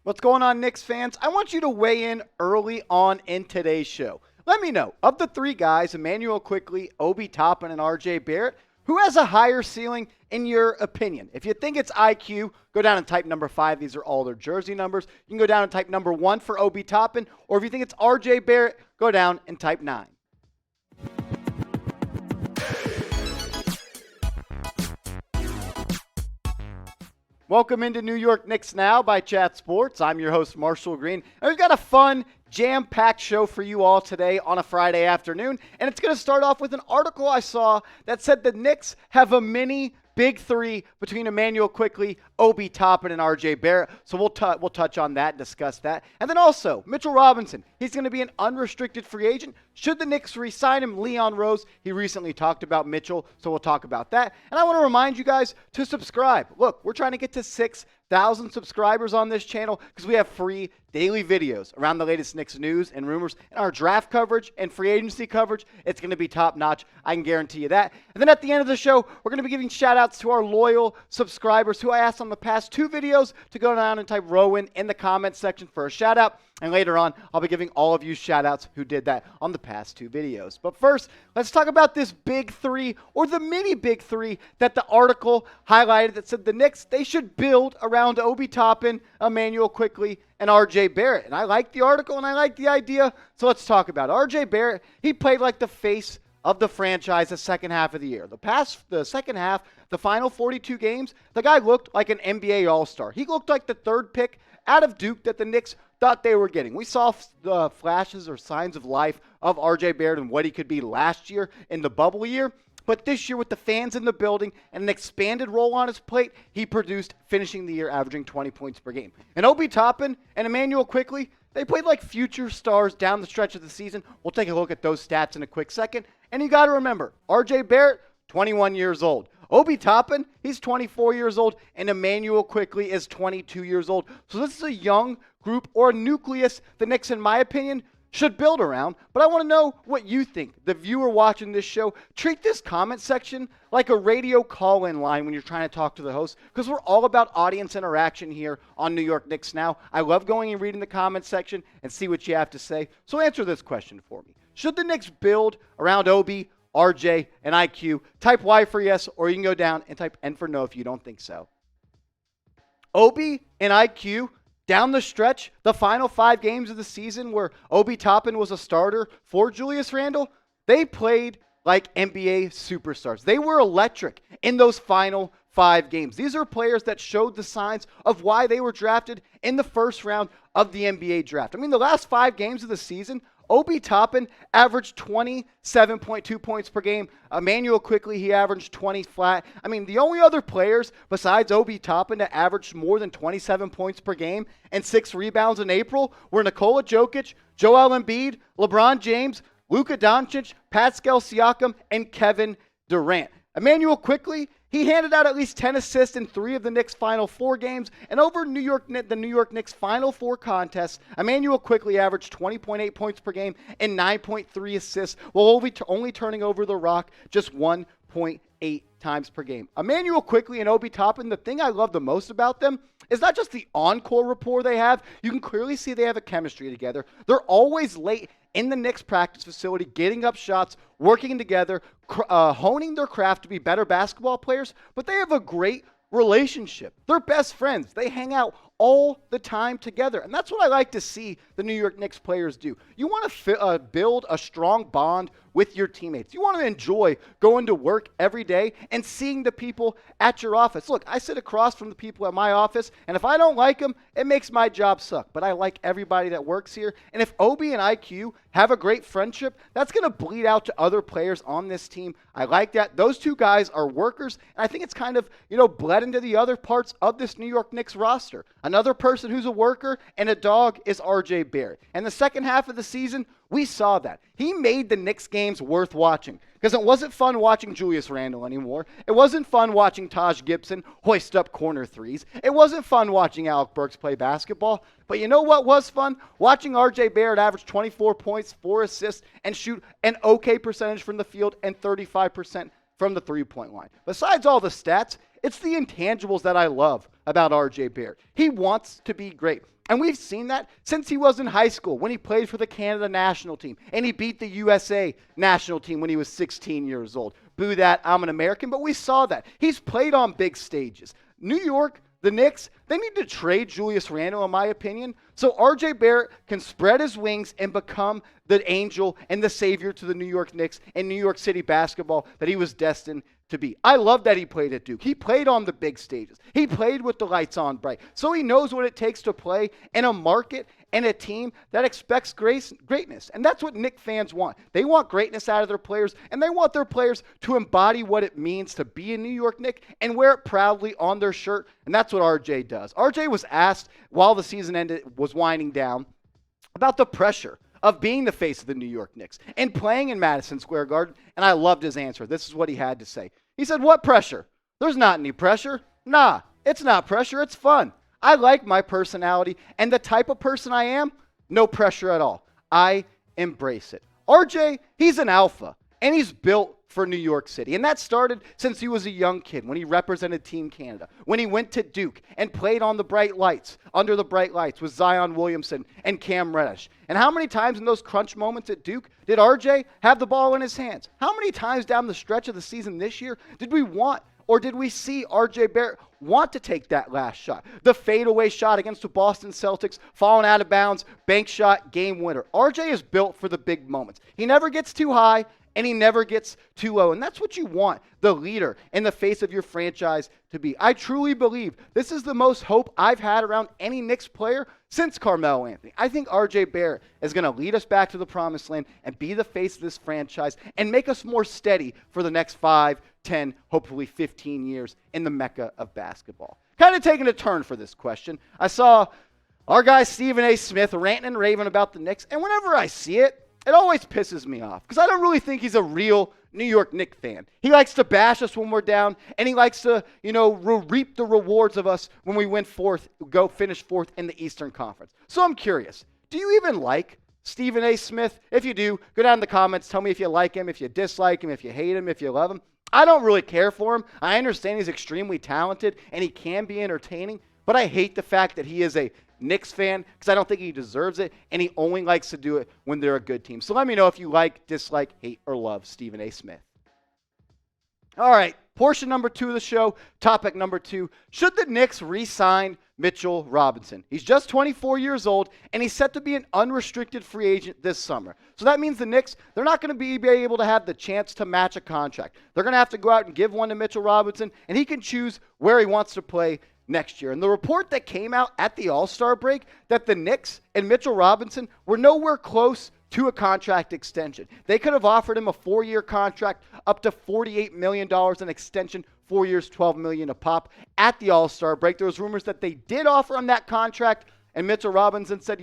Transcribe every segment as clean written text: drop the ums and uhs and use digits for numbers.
What's going on, Knicks fans? I want you to weigh in early on in today's show. Let me know, of the three guys, Immanuel Quickley, Obi Toppin, and RJ Barrett, who has a higher ceiling in your opinion? If you think it's IQ, go down and type number 5. These are all their jersey numbers. You can go down and type number 1 for Obi Toppin, or if you think it's RJ Barrett, go down and type 9. Welcome into New York Knicks Now by Chat Sports. I'm your host, Marshall Green. And we've got a fun, jam-packed show for you all today on a Friday afternoon. And it's going to start off with an article I saw that said the Knicks have a mini big three between Immanuel Quickley, Obi Toppin, and RJ Barrett. So we'll touch on that, discuss that. And then also, Mitchell Robinson. He's going to be an unrestricted free agent. Should the Knicks re-sign him? Leon Rose, he recently talked about Mitchell, so we'll talk about that. And I want to remind you guys to subscribe. Look, we're trying to get to 6,000 subscribers on this channel because we have free daily videos around the latest Knicks news and rumors. And our draft coverage and free agency coverage, it's going to be top-notch. I can guarantee you that. And then at the end of the show, we're going to be giving shout-outs to our loyal subscribers who I asked on the past 2 videos to go down and type Rowan in the comments section for a shout-out. And later on, I'll be giving all of you shout-outs who did that on the past 2 videos. But first, let's talk about this big three, or the mini big three, that the article highlighted that said the Knicks, they should build around Obi Toppin, Immanuel Quickley, and RJ Barrett. And I like the article and I like the idea, so let's talk about it. RJ Barrett, he played like the face of the franchise the second half of the year. The second half, the final 42 games, the guy looked like an NBA All-Star. He looked like the 3rd pick out of Duke that the Knicks thought they were getting. We saw the flashes or signs of life of RJ Barrett and what he could be last year in the bubble year. But this year, with the fans in the building and an expanded role on his plate, he produced, finishing the year averaging 20 points per game. And Obi Toppin and Immanuel Quickley, they played like future stars down the stretch of the season. We'll take a look at those stats in a quick second. And you got to remember, RJ Barrett, 21 years old. Obi Toppin, he's 24 years old, and Immanuel Quickley is 22 years old. So this is a young group or a nucleus the Knicks, in my opinion, should build around. But I want to know what you think. The viewer watching this show, treat this comment section like a radio call-in line when you're trying to talk to the host, because we're all about audience interaction here on New York Knicks Now. I love going and reading the comment section and see what you have to say. So answer this question for me. Should the Knicks build around Obi, RJ, and IQ? Type Y for yes, or you can go down and type N for no if you don't think so. Obi and IQ, down the stretch, the final 5 games of the season where Obi Toppin was a starter for Julius Randle, they played like NBA superstars. They were electric in those final 5 games. These are players that showed the signs of why they were drafted in the first round of the NBA draft. I mean, the last 5 games of the season, Obi Toppin averaged 27.2 points per game. Immanuel Quickley, he averaged 20 flat. I mean, the only other players besides Obi Toppin that averaged more than 27 points per game and 6 rebounds in April were Nikola Jokic, Joel Embiid, LeBron James, Luka Doncic, Pascal Siakam, and Kevin Durant. Immanuel Quickley, he handed out at least 10 assists in 3 of the Knicks' final 4 games. And over the New York Knicks' final 4 contests, Immanuel Quickley averaged 20.8 points per game and 9.3 assists, while only turning over the rock just 1.8 times per game. Immanuel Quickley and Obi Toppin, the thing I love the most about them is not just the on-court rapport they have. You can clearly see they have a chemistry together. They're always late in the Knicks practice facility, getting up shots, working together, honing their craft to be better basketball players, but they have a great relationship. They're best friends. They hang out all the time together, and that's what I like to see the New York Knicks players do. You want to build a strong bond with your teammates. You want to enjoy going to work every day and seeing the people at your office. Look, I sit across from the people at my office, and if I don't like them, it makes my job suck. But I like everybody that works here. And if Obi and IQ have a great friendship, that's going to bleed out to other players on this team. I like that. Those 2 guys are workers, and I think it's kind of, bled into the other parts of this New York Knicks roster. Another person who's a worker and a dog is RJ Barrett. And the second half of the season, we saw that. He made the Knicks games worth watching because it wasn't fun watching Julius Randle anymore. It wasn't fun watching Taj Gibson hoist up corner threes. It wasn't fun watching Alec Burks play basketball. But you know what was fun? Watching RJ Barrett average 24 points, 4 assists, and shoot an okay percentage from the field and 35% from the three-point line. Besides all the stats, It's the intangibles that I love about RJ Barrett. He wants to be great. And we've seen that since he was in high school when he played for the Canada national team and he beat the USA national team when he was 16 years old. Boo that, I'm an American, but we saw that. He's played on big stages. New York, the Knicks, they need to trade Julius Randle, in my opinion, so RJ Barrett can spread his wings and become the angel and the savior to the New York Knicks and New York City basketball that he was destined to be. I love that he played at Duke. He played on the big stages. He played with the lights on bright. So he knows what it takes to play in a market and a team that expects greatness. And that's what Knicks fans want. They want greatness out of their players, and they want their players to embody what it means to be a New York Knick and wear it proudly on their shirt. And that's what RJ does. RJ was asked while the season was winding down about the pressure of being the face of the New York Knicks and playing in Madison Square Garden, and I loved his answer. This is what he had to say. He said, "What pressure? There's not any pressure. Nah, it's not pressure. It's fun. I like my personality, and the type of person I am, no pressure at all. I embrace it." RJ, he's an alpha, and he's built for New York City. And that started since he was a young kid, when he represented Team Canada, when he went to Duke and played on the bright lights, under the bright lights with Zion Williamson and Cam Reddish. And how many times in those crunch moments at Duke did RJ have the ball in his hands? How many times down the stretch of the season this year did we see RJ Barrett want to take that last shot? The fadeaway shot against the Boston Celtics, falling out of bounds, bank shot, game winner. RJ is built for the big moments. He never gets too high, and he never gets too low. And that's what you want the leader in the face of your franchise to be. I truly believe this is the most hope I've had around any Knicks player since Carmelo Anthony. I think RJ Barrett is going to lead us back to the promised land and be the face of this franchise and make us more steady for the next 5, 10, hopefully 15 years in the mecca of basketball. Kind of taking a turn for this question. I saw our guy Stephen A. Smith ranting and raving about the Knicks, and whenever I see it, it always pisses me off because I don't really think he's a real New York Knicks fan. He likes to bash us when we're down, and he likes to, reap the rewards of us when we finish fourth in the Eastern Conference. So I'm curious, do you even like Stephen A. Smith? If you do, go down in the comments. Tell me if you like him, if you dislike him, if you hate him, if you love him. I don't really care for him. I understand he's extremely talented, and he can be entertaining, but I hate the fact that he is a Knicks fan because I don't think he deserves it, and he only likes to do it when they're a good team. So let me know if you like, dislike, hate, or love Stephen A. Smith. All right, portion number 2 of the show, topic number 2. Should the Knicks re-sign Mitchell Robinson? He's just 24 years old, and he's set to be an unrestricted free agent this summer. So that means the Knicks, they're not going to be able to have the chance to match a contract. They're going to have to go out and give one to Mitchell Robinson, and he can choose where he wants to play next year. And the report that came out at the All-Star break that the Knicks and Mitchell Robinson were nowhere close to a contract extension. They could have offered him a 4-year contract up to $48 million an extension, 4 years, $12 million a pop. At the All-Star break, there was rumors that they did offer him that contract, and Mitchell Robinson said,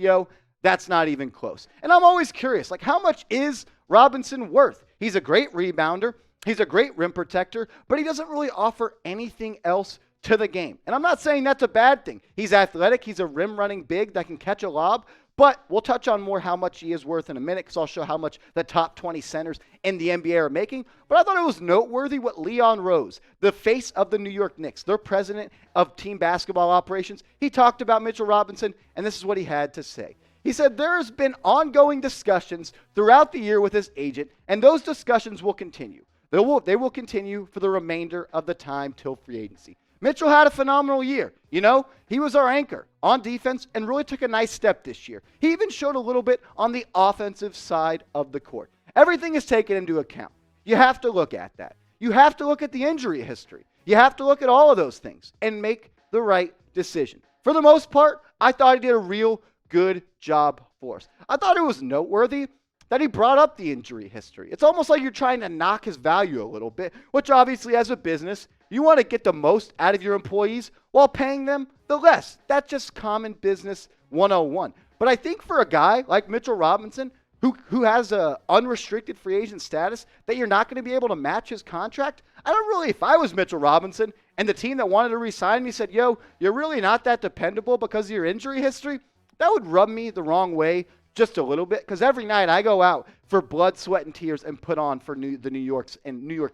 that's not even close. And I'm always curious, how much is Robinson worth? He's a great rebounder. He's a great rim protector, but he doesn't really offer anything else to the game. And I'm not saying that's a bad thing. He's athletic. He's a rim-running big that can catch a lob. But we'll touch on more how much he is worth in a minute because I'll show how much the top 20 centers in the NBA are making. But I thought it was noteworthy what Leon Rose, the face of the New York Knicks, their president of team basketball operations, he talked about Mitchell Robinson, and this is what he had to say. He said, "There's been ongoing discussions throughout the year with his agent, and those discussions will continue. They will continue for the remainder of the time till free agency." Mitchell had a phenomenal year. He was our anchor on defense and really took a nice step this year. He even showed a little bit on the offensive side of the court. Everything is taken into account. You have to look at that. You have to look at the injury history. You have to look at all of those things and make the right decision. For the most part, I thought he did a real good job for us. I thought it was noteworthy that he brought up the injury history. It's almost like you're trying to knock his value a little bit, which obviously as a business, you want to get the most out of your employees while paying them the less. That's just common business 101. But I think for a guy like Mitchell Robinson, who has a unrestricted free agent status, that you're not going to be able to match his contract, if I was Mitchell Robinson and the team that wanted to re-sign me said, you're really not that dependable because of your injury history, that would rub me the wrong way just a little bit, because every night I go out for blood, sweat, and tears and put on for the New York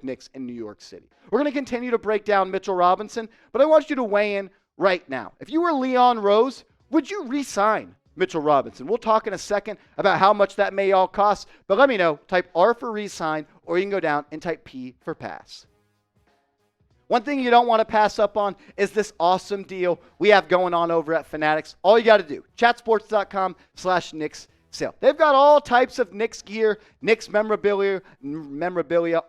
Knicks in New York City. We're going to continue to break down Mitchell Robinson, but I want you to weigh in right now. If you were Leon Rose, would you re-sign Mitchell Robinson? We'll talk in a second about how much that may all cost, but let me know. Type R for re-sign, or you can go down and type P for pass. One thing you don't want to pass up on is this awesome deal we have going on over at Fanatics. All you got to do, chatsports.com/Knicks sale. They've got all types of Knicks gear, Knicks memorabilia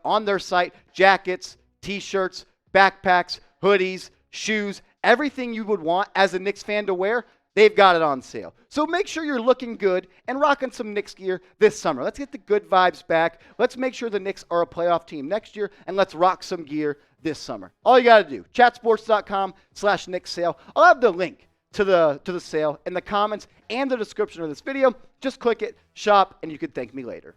on their site, jackets, t-shirts, backpacks, hoodies, shoes, everything you would want as a Knicks fan to wear. They've got it on sale. So make sure you're looking good and rocking some Knicks gear this summer. Let's get the good vibes back. Let's make sure the Knicks are a playoff team next year, and let's rock some gear this summer. All you got to do, chatsports.com/Knicks sale. I'll have the link to the sale in the comments and the description of this video. Just click it, shop, and you can thank me later.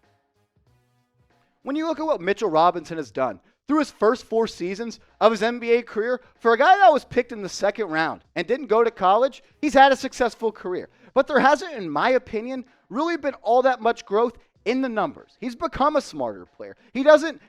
When you look at what Mitchell Robinson has done through his first 4 seasons of his NBA career, for a guy that was picked in the 2nd round and didn't go to college, he's had a successful career. But there hasn't, in my opinion, really been all that much growth in the numbers. He's become a smarter player. He doesn't,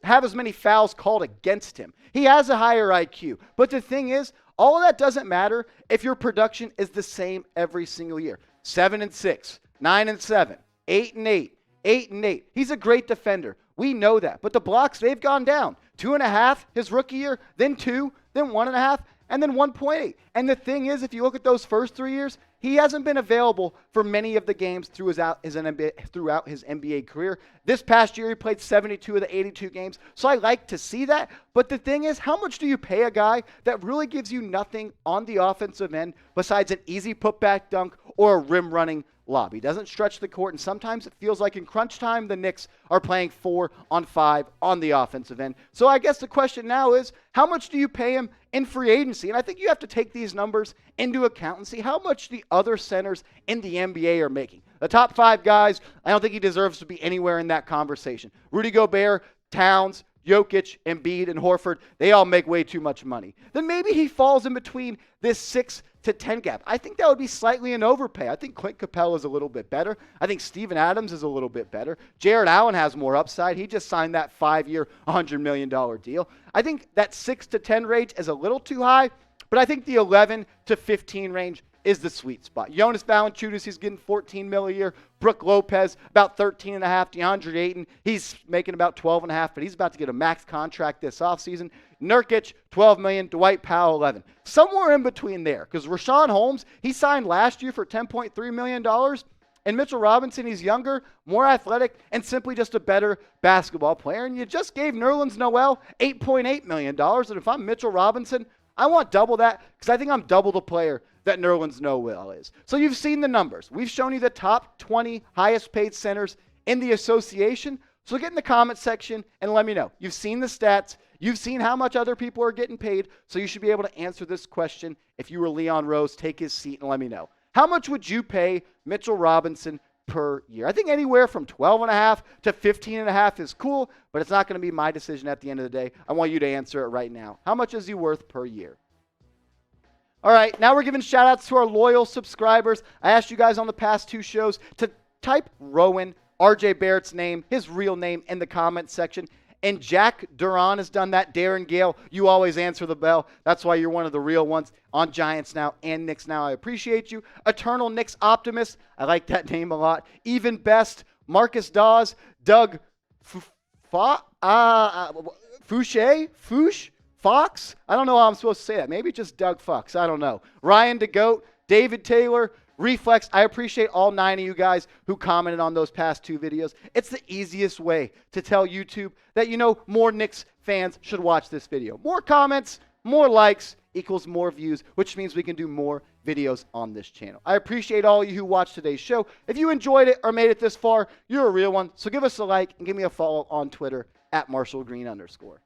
have as many fouls called against him. He has a higher IQ. But the thing is, all of that doesn't matter if your production is the same every single year. 7-6, 9-7, 8-8, 8-8. He's a great defender. We know that. But the blocks, they've gone down. 2.5 his rookie year, then 2, then 1.5, and then 1.8. And the thing is, if you look at those first 3 years, he hasn't been available for many of the games throughout his NBA career. This past year, he played 72 of the 82 games. So I like to see that. But the thing is, how much do you pay a guy that really gives you nothing on the offensive end besides an easy putback dunk or a rim running lob? He doesn't stretch the court, and sometimes it feels like in crunch time, the Knicks are playing 4-on-5 on the offensive end. So I guess the question now is, how much do you pay him in free agency? And I think you have to take these numbers into account and see how much the other centers in the NBA are making. The top 5 guys, I don't think he deserves to be anywhere in that conversation. Rudy Gobert, Towns, Jokic, Embiid, and Horford, they all make way too much money. Then maybe he falls in between this 6 to 10 gap. I think that would be slightly an overpay. I think Clint Capella is a little bit better. I think Steven Adams is a little bit better. Jared Allen has more upside. He just signed that 5-year, $100 million deal. I think that 6 to 10 range is a little too high, but I think the 11 to 15 range is the sweet spot. Jonas Valanciunas, he's getting $14 million a year. Brook Lopez, about $13.5. DeAndre Ayton, he's making about $12.5, but he's about to get a max contract this offseason. Nurkic, $12 million. Dwight Powell, $11. Somewhere in between there, because Rashawn Holmes, he signed last year for $10.3 million. And Mitchell Robinson, he's younger, more athletic, and simply just a better basketball player. And you just gave Nerlens Noel $8.8 million. And if I'm Mitchell Robinson, I want double that, because I think I'm double the player that Nerlens Noel is. So you've seen the numbers. We've shown you the top 20 highest paid centers in the association. So get in the comment section and let me know. You've seen the stats. You've seen how much other people are getting paid. So you should be able to answer this question. If you were Leon Rose, take his seat and let me know. How much would you pay Mitchell Robinson per year? I think anywhere from 12.5 to 15.5 is cool, but it's not going to be my decision at the end of the day. I want you to answer it right now. How much is he worth per year? All right, now we're giving shout outs to our loyal subscribers. I asked you guys on the past 2 shows to type Rowan, RJ Barrett's name, his real name, in the comments section. And Jack Duran has done that. Darren Gale, you always answer the bell. That's why you're one of the real ones on Giants Now and Knicks Now. I appreciate you. Eternal Knicks Optimist, I like that name a lot. Even Best, Marcus Dawes, Doug Fouche? Fox? I don't know how I'm supposed to say that. Maybe just Doug Fox. I don't know. Ryan DeGoat, David Taylor, Reflex. I appreciate all 9 of you guys who commented on those past 2 videos. It's the easiest way to tell YouTube that, more Knicks fans should watch this video. More comments, more likes equals more views, which means we can do more videos on this channel. I appreciate all of you who watched today's show. If you enjoyed it or made it this far, you're a real one. So give us a like and give me a follow on Twitter @MarshallGreen_.